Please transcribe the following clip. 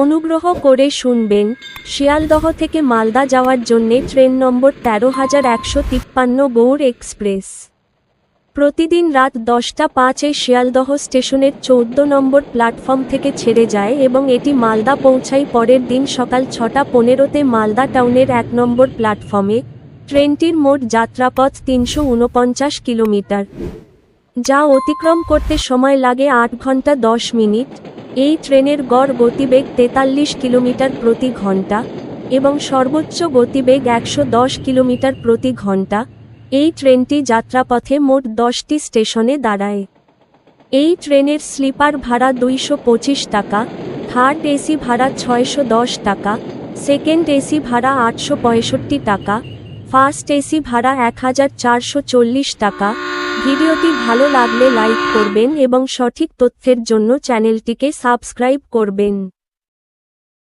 অনুগ্রহ করে শুনবেন, শিয়ালদহ থেকে মালদা যাওয়ার জন্যে ট্রেন নম্বর ১৩,১৫৩ গৌড় এক্সপ্রেস প্রতিদিন রাত 10:05-এ শিয়ালদহ স্টেশনের 14 নম্বর প্ল্যাটফর্ম থেকে ছেড়ে যায় এবং এটি মালদা পৌঁছায় পরের দিন সকাল 6:15-তে মালদা টাউনের 1 নম্বর প্ল্যাটফর্মে। ট্রেনটির মোট যাত্রাপথ 349 কিলোমিটার, যা অতিক্রম করতে সময় লাগে 8 ঘন্টা 10 মিনিট। এই ট্রেনের গড় গতিবেগ 43 কিলোমিটার প্রতি ঘন্টা এবং সর্বোচ্চ গতিবেগ 110 কিলোমিটার প্রতি ঘন্টা। এই ট্রেনটি যাত্রাপথে মোট 10টি স্টেশনে দাঁড়ায়। এই ট্রেনের স্লিপার ভাড়া 225 টাকা, থার্ড এসি ভাড়া 610 টাকা, সেকেন্ড এসি ভাড়া 865 টাকা, ফার্স্ট এসি ভাড়া 1440 টাকা। ভিডিওটি ভালো লাগলে লাইক করবেন এবং সঠিক তথ্যের জন্য চ্যানেলটিকে সাবস্ক্রাইব করবেন।